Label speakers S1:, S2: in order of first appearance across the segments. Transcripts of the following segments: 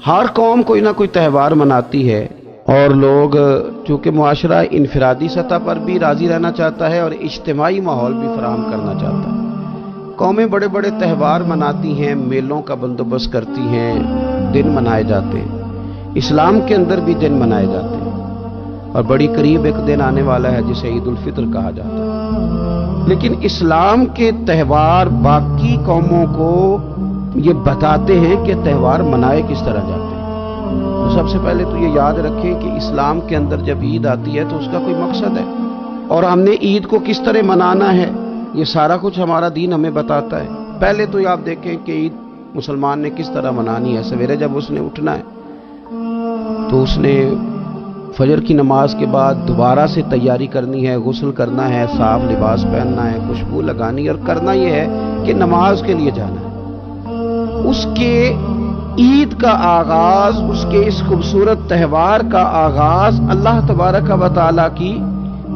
S1: ہر قوم کوئی نہ کوئی تہوار مناتی ہے، اور لوگ چونکہ معاشرہ انفرادی سطح پر بھی راضی رہنا چاہتا ہے اور اجتماعی ماحول بھی فراہم کرنا چاہتا ہے، قومیں بڑے بڑے تہوار مناتی ہیں، میلوں کا بندوبست کرتی ہیں، دن منائے جاتے ہیں۔ اسلام کے اندر بھی دن منائے جاتے ہیں، اور بڑی قریب ایک دن آنے والا ہے جسے عید الفطر کہا جاتا ہے۔ لیکن اسلام کے تہوار باقی قوموں کو یہ بتاتے ہیں کہ تہوار منائے کس طرح جاتے ہیں۔ تو سب سے پہلے تو یہ یاد رکھیں کہ اسلام کے اندر جب عید آتی ہے تو اس کا کوئی مقصد ہے، اور ہم نے عید کو کس طرح منانا ہے یہ سارا کچھ ہمارا دین ہمیں بتاتا ہے۔ پہلے تو آپ دیکھیں کہ عید مسلمان نے کس طرح منانی ہے۔ سویرے جب اس نے اٹھنا ہے تو اس نے فجر کی نماز کے بعد دوبارہ سے تیاری کرنی ہے، غسل کرنا ہے، صاف لباس پہننا ہے، خوشبو لگانی ہے، اور کرنا یہ ہے کہ نماز کے لیے جانا ہے۔ اس کے عید کا آغاز، اس کے اس خوبصورت تہوار کا آغاز اللہ تبارک و تعالیٰ کی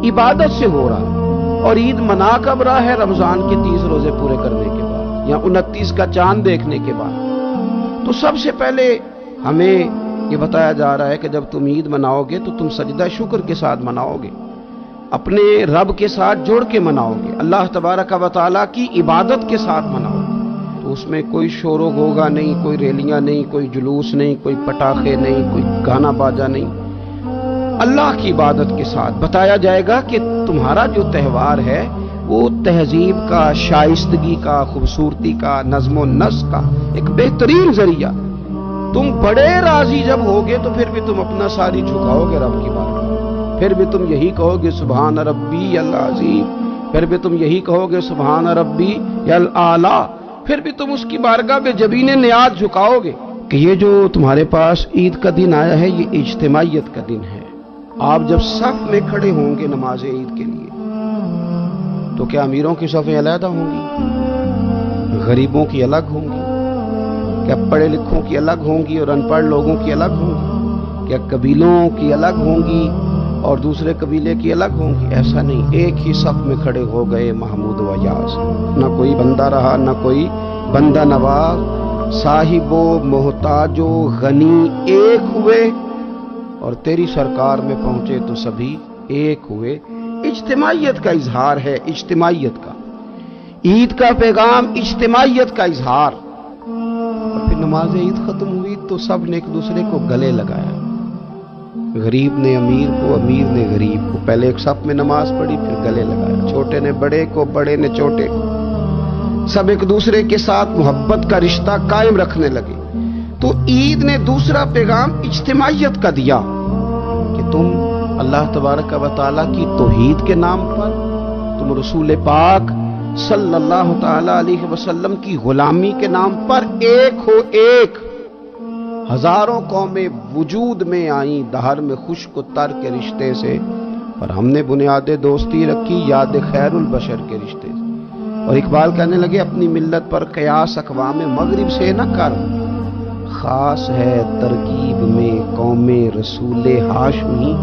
S1: عبادت سے ہو رہا ہے، اور عید منا کب رہا ہے؟ رمضان کے 30 روزے پورے کرنے کے بعد یا 29 کا چاند دیکھنے کے بعد۔ تو سب سے پہلے ہمیں یہ بتایا جا رہا ہے کہ جب تم عید مناؤ گے تو تم سجدہ شکر کے ساتھ مناؤ گے، اپنے رب کے ساتھ جوڑ کے مناؤ گے، اللہ تبارک و تعالیٰ کی عبادت کے ساتھ مناؤ گے۔ تو اس میں کوئی شور و غوغا نہیں، کوئی ریلیاں نہیں، کوئی جلوس نہیں، کوئی پٹاخے نہیں، کوئی گانا باجا نہیں، اللہ کی عبادت کے ساتھ بتایا جائے گا کہ تمہارا جو تہوار ہے وہ تہذیب کا، شائستگی کا، خوبصورتی کا، نظم و نسق کا ایک بہترین ذریعہ۔ تم بڑے راضی جب ہوگے تو پھر بھی تم اپنا ساری جھکاؤ گے رب کی بارگاہ، پھر بھی تم یہی کہو گے سبحان ربی العظیم، پھر بھی تم یہی کہو گے سبحان ربی الاعلی، پھر بھی تم اس کی بارگاہ میں جبین نیاز جھکاؤ گے کہ یہ جو تمہارے پاس عید کا دن آیا ہے یہ اجتماعیت کا دن ہے۔ آپ جب صف میں کھڑے ہوں گے نماز عید کے لیے تو کیا امیروں کی صفیں علیحدہ ہوں گی؟ غریبوں کی الگ ہوں گی؟ کیا پڑھے لکھوں کی الگ ہوں گی اور ان پڑھ لوگوں کی الگ ہوں گی؟ کیا قبیلوں کی الگ ہوں گی اور دوسرے قبیلے کی الگ ہوں گی؟ ایسا نہیں، ایک ہی صف میں کھڑے ہو گئے محمود و یاز، نہ کوئی بندہ رہا نہ کوئی بندہ نواز، صاحب و محتاج و غنی ایک ہوئے، اور تیری سرکار میں پہنچے تو سبھی ایک ہوئے۔ اجتماعیت کا اظہار ہے، اجتماعیت کا عید کا پیغام، اجتماعیت کا اظہار۔ اور پھر نماز عید ختم ہوئی تو سب نے ایک دوسرے کو گلے لگایا، غریب نے امیر کو، امیر نے غریب کو، پہلے ایک صف میں نماز پڑھی پھر گلے لگایا، چھوٹے نے بڑے کو، بڑے نے چھوٹے کو، سب ایک دوسرے کے ساتھ محبت کا رشتہ قائم رکھنے لگے۔ تو عید نے دوسرا پیغام اجتماعیت کا دیا کہ تم اللہ تبارک و تعالیٰ کی توحید کے نام پر، تم رسول پاک صلی اللہ تعالی علیہ وسلم کی غلامی کے نام پر ایک ہو، ایک۔ ہزاروں قومیں وجود میں آئیں دہر میں خشک و تر کے رشتے سے، پر ہم نے بنیاد دوستی رکھی یاد خیر البشر کے رشتے سے۔ اور اقبال کہنے لگے اپنی ملت پر قیاس اقوام مغرب سے نہ کر، خاص ہے ترکیب میں قوم رسول ہاشمی۔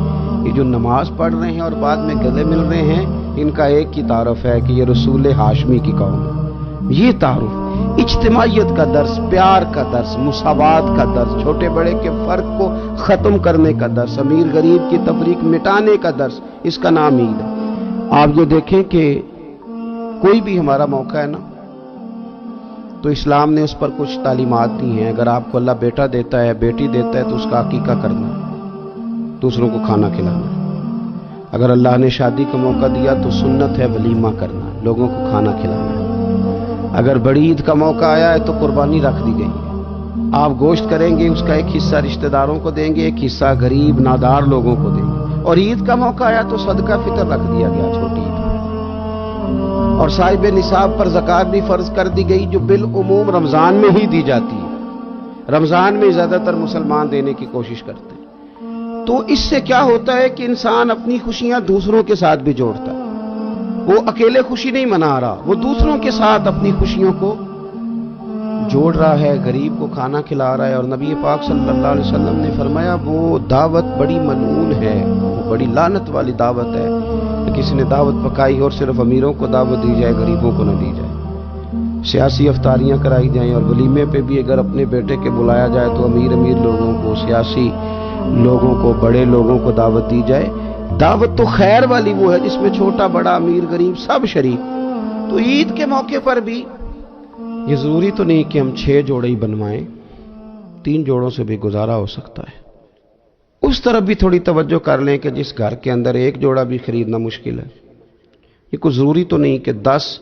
S1: یہ جو نماز پڑھ رہے ہیں اور بعد میں گلے مل رہے ہیں، ان کا ایک ہی تعارف ہے کہ یہ رسول ہاشمی کی قوم ہے۔ یہ تعارف اجتماعیت کا درس، پیار کا درس، مساوات کا درس، چھوٹے بڑے کے فرق کو ختم کرنے کا درس، امیر غریب کی تفریق مٹانے کا درس، اس کا نام عید ہے۔ آپ یہ دیکھیں کہ کوئی بھی ہمارا موقع ہے نا تو اسلام نے اس پر کچھ تعلیمات دی ہیں۔ اگر آپ کو اللہ بیٹا دیتا ہے، بیٹی دیتا ہے تو اس کا عقیقہ کرنا ہے، دوسروں کو کھانا کھلانا ہے۔ اگر اللہ نے شادی کا موقع دیا تو سنت ہے ولیمہ کرنا، لوگوں کو کھانا کھلانا ہے۔ اگر بڑی عید کا موقع آیا ہے تو قربانی رکھ دی گئی ہے، آپ گوشت کریں گے، اس کا ایک حصہ رشتہ داروں کو دیں گے، ایک حصہ غریب نادار لوگوں کو دیں گے۔ اور عید کا موقع آیا تو صدقہ فطر رکھ دیا گیا چھوٹی عید پر، اور صاحب نصاب پر زکوٰۃ بھی فرض کر دی گئی جو بالعموم رمضان میں ہی دی جاتی ہے۔ رمضان میں زیادہ تر مسلمان دینے کی کوشش کرتے ہیں۔ تو اس سے کیا ہوتا ہے کہ انسان اپنی خوشیاں دوسروں کے ساتھ بھی جوڑتا ہے، وہ اکیلے خوشی نہیں منا رہا، وہ دوسروں کے ساتھ اپنی خوشیوں کو جوڑ رہا ہے، غریب کو کھانا کھلا رہا ہے۔ اور نبی پاک صلی اللہ علیہ وسلم نے فرمایا وہ دعوت بڑی ملعون ہے، وہ بڑی لعنت والی دعوت ہے کہ کسی نے دعوت پکائی اور صرف امیروں کو دعوت دی جائے، غریبوں کو نہ دی جائے۔ سیاسی افطاریاں کرائی جائیں، اور ولیمے پہ بھی اگر اپنے بیٹے کے بلایا جائے تو امیر لوگوں کو، سیاسی لوگوں کو، بڑے لوگوں کو دعوت دی جائے۔ دعوت تو خیر والی وہ ہے جس میں چھوٹا بڑا امیر غریب سب شریک۔ تو عید کے موقع پر بھی یہ ضروری تو نہیں کہ ہم 6 جوڑے ہی بنوائیں، 3 جوڑوں سے بھی گزارا ہو سکتا ہے۔ اس طرف بھی تھوڑی توجہ کر لیں کہ جس گھر کے اندر 1 جوڑا بھی خریدنا مشکل ہے، یہ کوئی ضروری تو نہیں کہ 10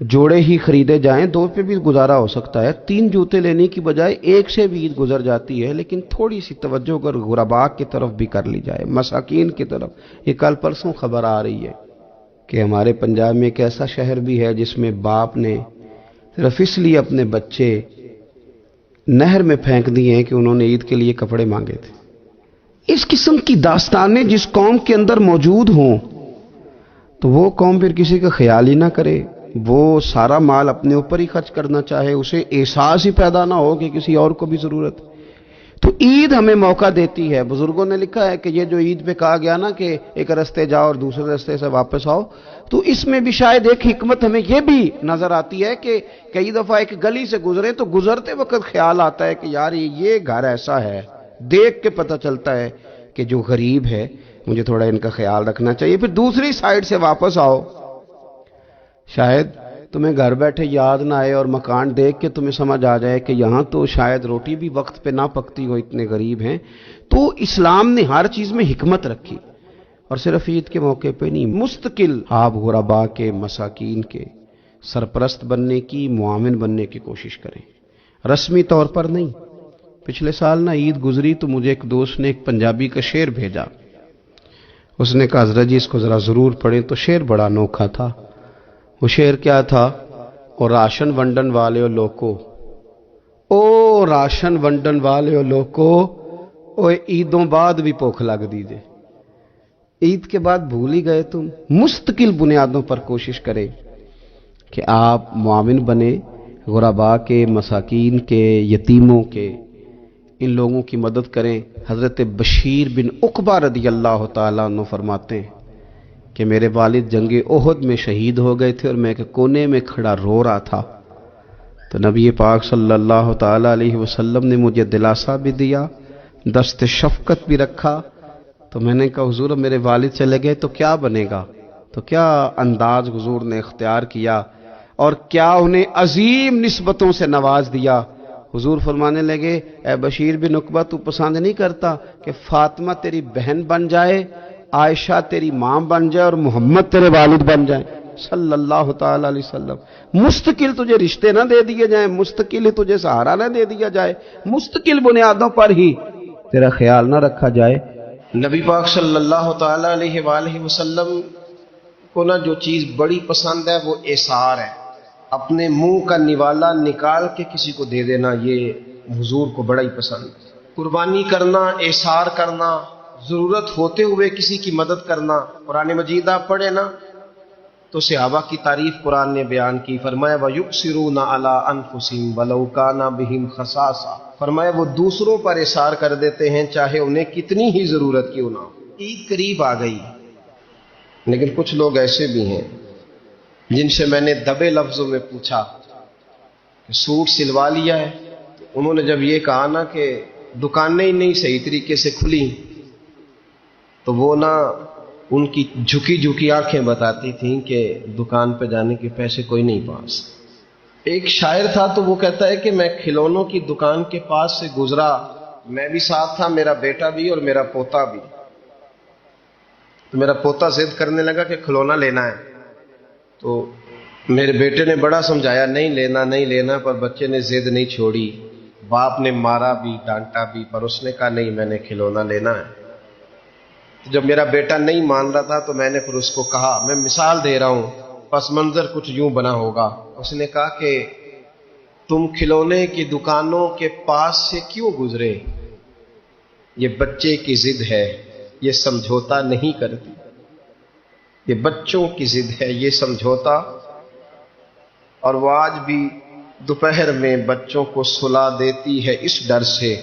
S1: جوڑے ہی خریدے جائیں، 2 پہ بھی گزارا ہو سکتا ہے۔ 3 جوتے لینے کی بجائے 1 سے بھی عید گزر جاتی ہے، لیکن تھوڑی سی توجہ اگر غرباء کی طرف بھی کر لی جائے، مساکین کی طرف۔ یہ کل پرسوں خبر آ رہی ہے کہ ہمارے پنجاب میں ایک ایسا شہر بھی ہے جس میں باپ نے صرف اس لیے اپنے بچے نہر میں پھینک دیے ہیں کہ انہوں نے عید کے لیے کپڑے مانگے تھے۔ اس قسم کی داستانیں جس قوم کے اندر موجود ہوں تو وہ قوم پھر کسی کا خیال ہی نہ کرے، وہ سارا مال اپنے اوپر ہی خرچ کرنا چاہے، اسے احساس ہی پیدا نہ ہو کہ کسی اور کو بھی ضرورت ہے۔ تو عید ہمیں موقع دیتی ہے۔ بزرگوں نے لکھا ہے کہ یہ جو عید پہ کہا گیا نا کہ ایک رستے جاؤ اور دوسرے رستے سے واپس آؤ، تو اس میں بھی شاید ایک حکمت ہمیں یہ بھی نظر آتی ہے کہ کئی دفعہ ایک گلی سے گزرے تو گزرتے وقت خیال آتا ہے کہ یار یہ گھر ایسا ہے، دیکھ کے پتہ چلتا ہے کہ جو غریب ہے مجھے تھوڑا ان کا خیال رکھنا چاہیے۔ پھر دوسری سائیڈ سے واپس آؤ، شاید تمہیں گھر بیٹھے یاد نہ آئے اور مکان دیکھ کے تمہیں سمجھ آ جائے کہ یہاں تو شاید روٹی بھی وقت پہ نہ پکتی ہو، اتنے غریب ہیں۔ تو اسلام نے ہر چیز میں حکمت رکھی، اور صرف عید کے موقع پہ نہیں، مستقل آپ غرباء کے، مساکین کے سرپرست بننے کی، معاون بننے کی کوشش کریں، رسمی طور پر نہیں۔ پچھلے سال نا عید گزری تو مجھے ایک دوست نے ایک پنجابی کا شعر بھیجا، اس نے کہا حضرت جی اس کو ذرا ضرور پڑھیں، تو شعر بڑا انوکھا تھا۔ وہ شعر کیا تھا؟ اور راشن ونڈن والے لوکو، او راشن ونڈن والے لوکو، او عیدوں بعد بھی بھوک لگ دیجے۔ عید کے بعد بھول ہی گئے تم؟ مستقل بنیادوں پر کوشش کریں کہ آپ معاون بنے، غرباء کے، مساکین کے، یتیموں کے، ان لوگوں کی مدد کریں۔ حضرت بشیر بن عقبہ رضی اللہ تعالیٰ عنہ فرماتے ہیں کہ میرے والد جنگ احد میں شہید ہو گئے تھے اور میں ایک کونے میں کھڑا رو رہا تھا، تو نبی پاک صلی اللہ تعالیٰ علیہ وسلم نے مجھے دلاسا بھی دیا، دست شفقت بھی رکھا۔ تو میں نے کہا حضور میرے والد چلے گئے تو کیا بنے گا؟ تو کیا انداز حضور نے اختیار کیا اور کیا انہیں عظیم نسبتوں سے نواز دیا۔ حضور فرمانے لگے اے بشیر بن عقبہ تو پسند نہیں کرتا کہ فاطمہ تیری بہن بن جائے، عائشہ تیری ماں بن جائے اور محمد تیرے والد بن جائیں صلی اللہ تعالی علیہ وسلم؟ مستقل تجھے رشتے نہ دے دیے جائیں، مستقل ہی تجھے سہارا نہ دے دیا جائے، مستقل بنیادوں پر ہی تیرا خیال نہ رکھا جائے۔ نبی پاک صلی اللہ تعالی علیہ وآلہ وسلم کو نا جو چیز بڑی پسند ہے وہ ایثار ہے، اپنے منہ کا نوالا نکال کے کسی کو دے دینا، یہ حضور کو بڑا ہی پسند ہے۔ قربانی کرنا، ایثار کرنا، ضرورت ہوتے ہوئے کسی کی مدد کرنا۔ قرآن مجید آپ پڑھیں نا تو صحابہ کی تعریف قرآن نے بیان کی، فرمایا وَيُؤْثِرُونَ عَلَىٰ أَنفُسِهِمْ وَلَوْ كَانَ بِهِمْ خَصَاصَةٌ، فرمایا وہ دوسروں پر ایثار کر دیتے ہیں چاہے انہیں کتنی ہی ضرورت کیوں نہ ہو۔ عید قریب آ گئی، لیکن کچھ لوگ ایسے بھی ہیں جن سے میں نے دبے لفظوں میں پوچھا کہ سوٹ سلوا لیا ہے؟ انہوں نے جب یہ کہا نا کہ دکانیں ہی نہیں صحیح طریقے سے کھلی تو وہ نا ان کی جھکی جھکی آنکھیں بتاتی تھیں کہ دکان پہ جانے کے پیسے کوئی نہیں پاس۔ ایک شاعر تھا تو وہ کہتا ہے کہ میں کھلونوں کی دکان کے پاس سے گزرا، میں بھی ساتھ تھا، میرا بیٹا بھی اور میرا پوتا بھی۔ تو میرا پوتا ضد کرنے لگا کہ کھلونا لینا ہے، تو میرے بیٹے نے بڑا سمجھایا نہیں لینا نہیں لینا، پر بچے نے ضد نہیں چھوڑی، باپ نے مارا بھی ڈانٹا بھی، پر اس نے کہا نہیں میں نے کھلونا لینا ہے۔ جب میرا بیٹا نہیں مان رہا تھا تو میں نے پھر اس کو کہا، میں مثال دے رہا ہوں، پس منظر کچھ یوں بنا ہوگا۔ اس نے کہا کہ تم کھلونے کی دکانوں کے پاس سے کیوں گزرے؟ یہ بچے کی ضد ہے، یہ سمجھوتا نہیں کرتی، یہ بچوں کی ضد ہے، یہ سمجھوتا۔ اور وہ آج بھی دوپہر میں بچوں کو سلا دیتی ہے اس ڈر سے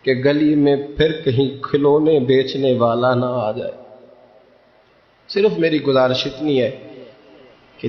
S1: کہ گلی میں پھر کہیں کھلونے بیچنے والا نہ آ جائے۔ صرف میری گزارش اتنی ہے کہ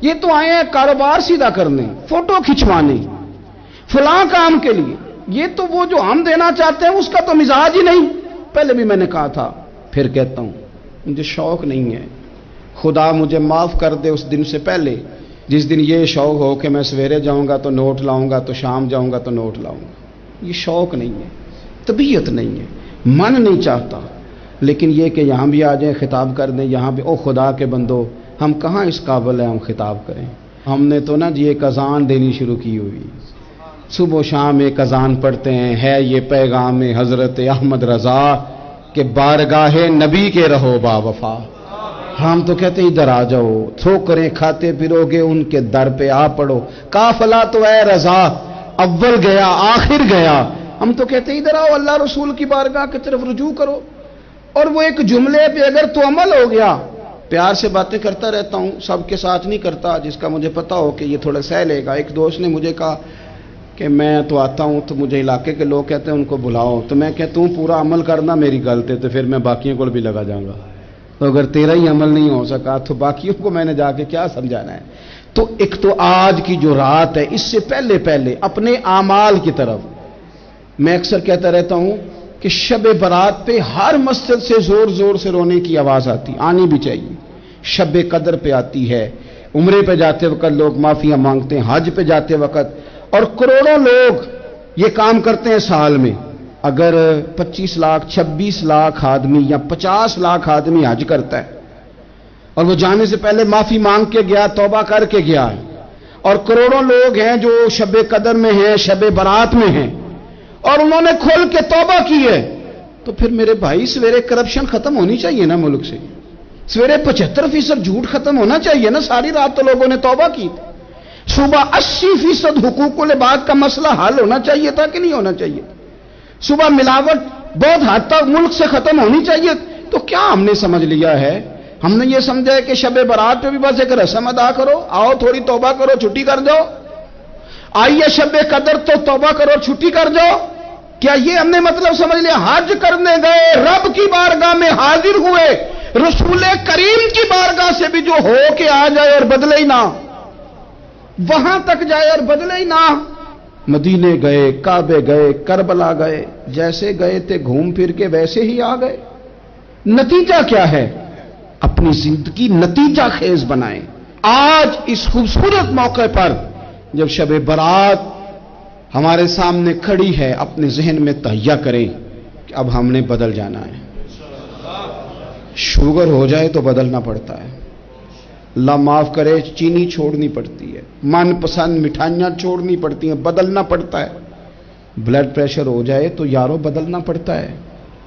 S1: یہ تو آئے ہیں کاروبار سیدھا کرنے، فوٹو کھنچوانے، فلاں کام کے لیے. یہ تو وہ جو ہم دینا چاہتے ہیں اس کا تو مزاج ہی نہیں. پہلے بھی میں نے کہا تھا، پھر کہتا ہوں، مجھے شوق نہیں ہے. خدا مجھے معاف کر دے اس دن سے پہلے جس دن یہ شوق ہو کہ میں سویرے جاؤں گا تو نوٹ لاؤں گا، تو شام جاؤں گا تو نوٹ لاؤں گا. یہ شوق نہیں ہے، طبیعت نہیں ہے، من نہیں چاہتا. لیکن یہ کہ یہاں بھی آ جائیں خطاب کر دیں، یہاں بھی او خدا کے بندو، ہم کہاں اس قابل ہیں ہم خطاب کریں. ہم نے تو نا جی ایک اذان دینی شروع کی ہوئی، صبح و شام ایک اذان پڑھتے ہیں، ہے یہ پیغام حضرت احمد رضا کہ بارگاہ نبی کے رہو با وفا. ہم تو کہتے ہیں ادھر آ جاؤ، ٹھوکریں کھاتے پھرو گے ان کے در پہ آ پڑو، قافلہ تو اے رضا اول گیا آخر گیا. ہم تو کہتے ہیں ادھر آؤ، اللہ رسول کی بارگاہ کی طرف رجوع کرو. اور وہ ایک جملے پہ اگر تو عمل ہو گیا، پیار سے باتیں کرتا رہتا ہوں، سب کے ساتھ نہیں کرتا، جس کا مجھے پتا ہو کہ یہ تھوڑا سہ لے گا. ایک دوست نے مجھے کہا کہ میں تو آتا ہوں تو مجھے علاقے کے لوگ کہتے ہیں ان کو بلاؤ، تو میں کہتا ہوں پورا عمل کرنا میری غلط ہے، تو پھر میں باقیوں کو بھی لگا جاؤں گا. تو اگر تیرا ہی عمل نہیں ہو سکا تو باقیوں کو میں نے جا کے کیا سمجھانا ہے. تو ایک تو آج کی جو رات ہے، اس سے پہلے اپنے اعمال کی طرف میں اکثر کہتا رہتا ہوں کہ شب برات پہ ہر مسجد سے زور زور سے رونے کی آواز آنی بھی چاہیے. شب قدر پہ آتی ہے، عمرے پہ جاتے وقت لوگ معافیاں مانگتے ہیں، حج پہ جاتے وقت، اور کروڑوں لوگ یہ کام کرتے ہیں سال میں. اگر 25 لاکھ 26 لاکھ آدمی یا 50 لاکھ آدمی حج کرتا ہے اور وہ جانے سے پہلے معافی مانگ کے گیا، توبہ کر کے گیا ہے، اور کروڑوں لوگ ہیں جو شب قدر میں ہیں، شب برات میں ہیں، اور انہوں نے کھل کے توبہ کی ہے، تو پھر میرے بھائی سویرے کرپشن ختم ہونی چاہیے نا ملک سے. سویرے 75% جھوٹ ختم ہونا چاہیے نا. ساری رات تو لوگوں نے توبہ کی. صبح 80% حقوق العباد کا مسئلہ حل ہونا چاہیے تھا کہ نہیں ہونا چاہیے. صبح ملاوٹ بہت حد تک ملک سے ختم ہونی چاہیے. تو کیا ہم نے سمجھ لیا ہے؟ ہم نے یہ سمجھا ہے کہ شب برات پہ بھی بس ایک رسم ادا کرو، آؤ تھوڑی توبہ کرو چھٹی کر جاؤ، آئیے شب قدر تو توبہ کرو چھٹی کر جاؤ. کیا یہ ہم نے مطلب سمجھ لیا؟ حج کرنے گئے، رب کی بارگاہ میں حاضر ہوئے، رسول کریم کی بارگاہ سے بھی جو ہو کے آ جائے اور بدلے ہی نہ، وہاں تک جائے اور بدلے ہی نہ. مدینے گئے، کعبے گئے، کربلا گئے، جیسے گئے تھے گھوم پھر کے ویسے ہی آ گئے. نتیجہ کیا ہے؟ اپنی زندگی نتیجہ خیز بنائیں. آج اس خوبصورت موقع پر جب شب برات ہمارے سامنے کھڑی ہے، اپنے ذہن میں تہیہ کریں کہ اب ہم نے بدل جانا ہے. شوگر ہو جائے تو بدلنا پڑتا ہے، اللہ معاف کرے، چینی چھوڑنی پڑتی ہے، من پسند مٹھائیاں چھوڑنی پڑتی ہیں، بدلنا پڑتا ہے. بلڈ پریشر ہو جائے تو یارو بدلنا پڑتا ہے.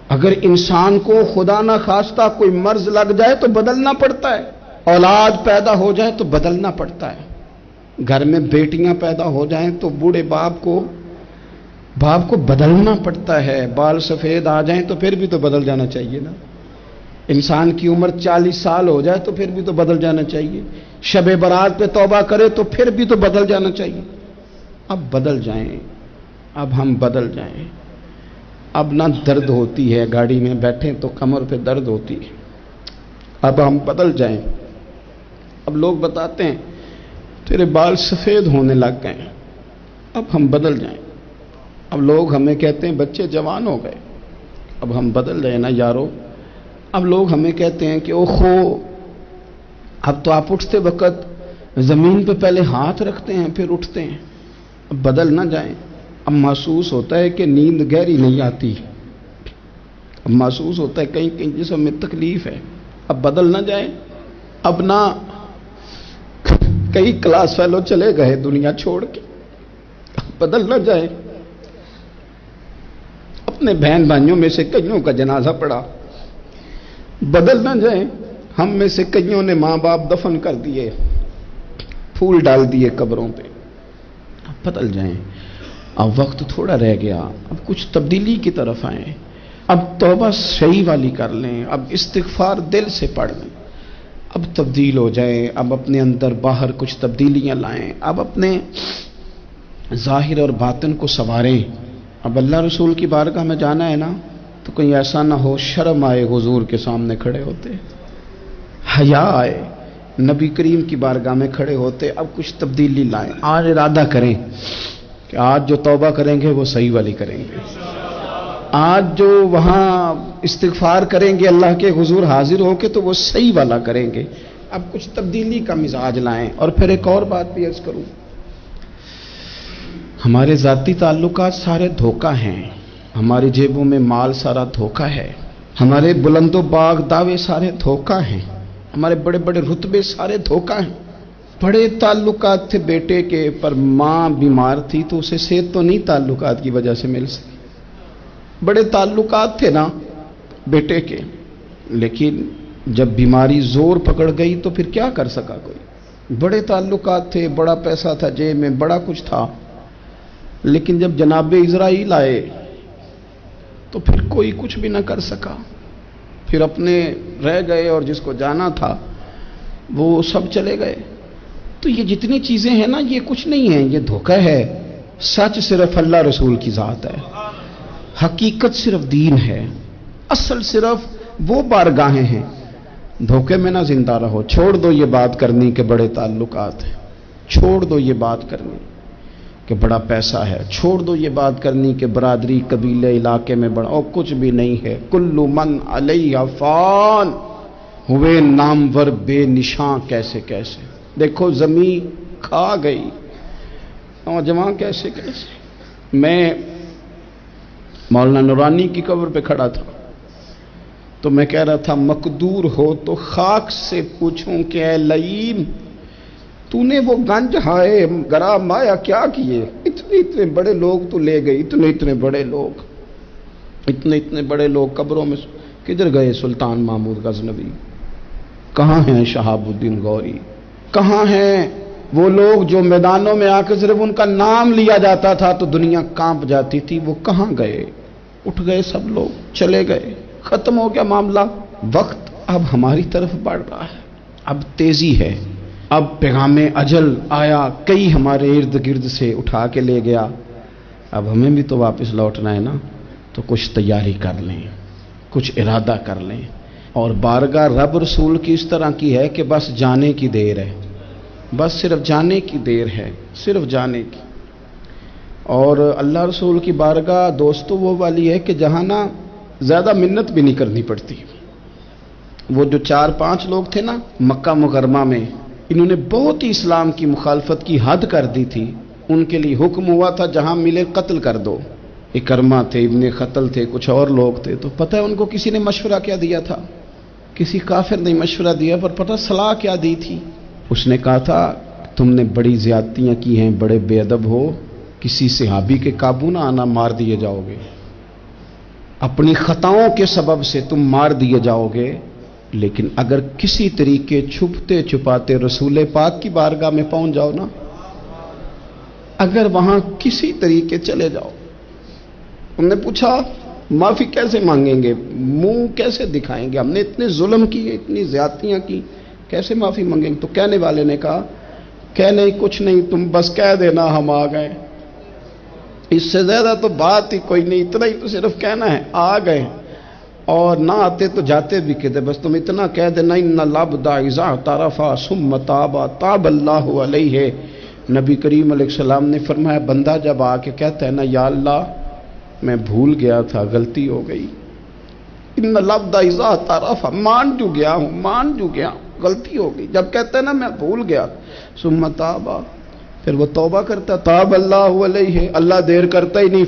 S1: اگر انسان کو خدا نہ خواستہ کوئی مرض لگ جائے تو بدلنا پڑتا ہے. اولاد پیدا ہو جائے تو بدلنا پڑتا ہے. گھر میں بیٹیاں پیدا ہو جائیں تو بوڑھے باپ کو بدلنا پڑتا ہے. بال سفید آ جائیں تو پھر بھی تو بدل جانا چاہیے نا. انسان کی عمر 40 سال ہو جائے تو پھر بھی تو بدل جانا چاہیے. شب برات پہ توبہ کرے تو پھر بھی تو بدل جانا چاہیے. اب بدل جائیں، اب ہم بدل جائیں. اب نہ درد ہوتی ہے، گاڑی میں بیٹھیں تو کمر پہ درد ہوتی ہے. اب ہم بدل جائیں. اب لوگ بتاتے ہیں تیرے بال سفید ہونے لگ گئے، اب ہم بدل جائیں. اب لوگ ہمیں کہتے ہیں بچے جوان ہو گئے، اب ہم بدل جائیں نا یارو. اب لوگ ہمیں کہتے ہیں کہ اوہو اب تو آپ اٹھتے وقت زمین پہ پہلے ہاتھ رکھتے ہیں پھر اٹھتے ہیں. اب بدل نہ جائیں. اب محسوس ہوتا ہے کہ نیند گہری نہیں آتی، اب محسوس ہوتا ہے کہیں کہیں جسم میں تکلیف ہے. اب بدل نہ جائیں. اب نہ کئی کلاس فیلو چلے گئے دنیا چھوڑ کے، بدل نہ جائیں. اپنے بہن بھائیوں میں سے کئیوں کا جنازہ پڑا، بدل نہ جائیں. ہم میں سے کئیوں نے ماں باپ دفن کر دیے، پھول ڈال دیے قبروں پہ. بدل جائیں. اب وقت تھوڑا رہ گیا، اب کچھ تبدیلی کی طرف آئیں. اب توبہ صحیح والی کر لیں، اب استغفار دل سے پڑھ لیں. اب تبدیل ہو جائیں. اب اپنے اندر باہر کچھ تبدیلیاں لائیں. اب اپنے ظاہر اور باطن کو سنواریں. اب اللہ رسول کی بارگاہ میں جانا ہے نا تو کہیں ایسا نہ ہو شرم آئے حضور کے سامنے کھڑے ہوتے، حیا آئے نبی کریم کی بارگاہ میں کھڑے ہوتے اب کچھ تبدیلی لائیں، آج ارادہ کریں کہ آج جو توبہ کریں گے وہ صحیح والی کریں گے، آج جو وہاں استغفار کریں گے اللہ کے حضور حاضر ہو کے تو وہ صحیح والا کریں گے، اب کچھ تبدیلی کا مزاج لائیں۔ اور پھر ایک اور بات بھی عرض کروں، ہمارے ذاتی تعلقات سارے دھوکہ ہیں، ہماری جیبوں میں مال سارا دھوکہ ہے، ہمارے بلند و باغ دعوے سارے دھوکہ ہیں، ہمارے بڑے بڑے رتبے سارے دھوکہ ہیں۔ بڑے تعلقات تھے بیٹے کے، پر ماں بیمار تھی تو اسے صحت تو نہیں تعلقات کی وجہ سے مل سکی۔ بڑے تعلقات تھے نا بیٹے کے، لیکن جب بیماری زور پکڑ گئی تو پھر کیا کر سکا کوئی۔ بڑے تعلقات تھے، بڑا پیسہ تھا جیب میں، بڑا کچھ تھا، لیکن جب جناب اسرائیل آئے تو پھر کوئی کچھ بھی نہ کر سکا، پھر اپنے رہ گئے اور جس کو جانا تھا وہ سب چلے گئے۔ تو یہ جتنی چیزیں ہیں نا یہ کچھ نہیں ہیں، یہ دھوکہ ہے۔ سچ صرف اللہ رسول کی ذات ہے، حقیقت صرف دین ہے، اصل صرف وہ بارگاہیں ہیں۔ دھوکے میں نہ زندہ رہو، چھوڑ دو یہ بات کرنی کہ بڑے تعلقات ہیں، چھوڑ دو یہ بات کرنی کہ بڑا پیسہ ہے، چھوڑ دو یہ بات کرنی کہ برادری قبیلے علاقے میں بڑا، اور کچھ بھی نہیں ہے۔ کل من علیہ فان، ہوئے نامور بے نشاں کیسے کیسے۔ دیکھو زمین کھا گئی، نوجوان کیسے کیسے۔ میں مولانا نورانی کی قبر پہ کھڑا تھا تو میں کہہ رہا تھا مقدور ہو تو خاک سے پوچھوں کہ اے لئیم تو نے وہ گنج ہائے گرا مایا کیا کیے، اتنے بڑے لوگ تو لے گئی، اتنے بڑے لوگ، اتنے بڑے لوگ قبروں میں کدھر گئے؟ سلطان محمود غزنوی کہاں ہیں؟ شہاب الدین غوری کہاں ہیں؟ وہ لوگ جو میدانوں میں آ کے صرف ان کا نام لیا جاتا تھا تو دنیا کانپ جاتی تھی، وہ کہاں گئے؟ اٹھ گئے سب لوگ، چلے گئے، ختم ہو گیا معاملہ۔ وقت اب ہماری طرف بڑھ رہا ہے، اب تیزی ہے، اب پیغام اجل آیا، کئی ہمارے ارد گرد سے اٹھا کے لے گیا، اب ہمیں بھی تو واپس لوٹنا ہے نا، تو کچھ تیاری کر لیں، کچھ ارادہ کر لیں۔ اور بارگاہ رب رسول کی اس طرح کی ہے کہ بس جانے کی دیر ہے، بس صرف جانے کی دیر ہے، صرف جانے کی۔ اور اللہ رسول کی بارگاہ دوستو وہ والی ہے کہ جہاں نا زیادہ منت بھی نہیں کرنی پڑتی۔ وہ جو 4-5 لوگ تھے نا مکہ مکرمہ میں، انہوں نے بہت ہی اسلام کی مخالفت کی حد کر دی تھی، ان کے لیے حکم ہوا تھا جہاں ملے قتل کر دو۔ اکرمہ تھے، ابن خطل تھے، کچھ اور لوگ تھے، تو پتہ ہے ان کو کسی نے مشورہ کیا دیا تھا؟ کسی کافر نے مشورہ دیا، پر پتہ صلاح کیا دی تھی؟ اس نے کہا تھا تم نے بڑی زیادتیاں کی ہیں، بڑے بے ادب ہو، کسی صحابی کے قابو نہ آنا، مار دیے جاؤ گے، اپنی خطاؤں کے سبب سے تم مار دیے جاؤ گے، لیکن اگر کسی طریقے چھپتے چھپاتے رسول پاک کی بارگاہ میں پہنچ جاؤ نا، اگر وہاں کسی طریقے چلے جاؤ۔ انہوں نے پوچھا معافی کیسے مانگیں گے، منہ کیسے دکھائیں گے، ہم نے اتنے ظلم کیے، اتنی زیادتیاں کی، کیسے معافی مانگیں گے؟ تو کہنے والے نے کہا کہ نہیں کچھ نہیں، تم بس کہہ دینا ہم آ گئے، اس سے زیادہ تو بات ہی کوئی نہیں، اتنا ہی تو صرف کہنا ہے آ گئے، اور نہ آتے تو جاتے بھی کہتے، بس تم اتنا کہہ دینا ان العبد اذا اعترف ثم تاب تاب اللہ علیہ۔ نبی کریم علیہ السلام نے فرمایا بندہ جب آ کے کہتا ہے نا یا اللہ میں بھول گیا تھا، غلطی ہو گئی، ان العبد اذا اعترف، مان جو گیا ہوں، غلطی ہو گئی، جب کہتا ہے نا میں بھول گیا، ثم تاب، پھر وہ توبہ کرتا، تاب اللہ علیہ، اللہ دیر کرتا ہی نہیں،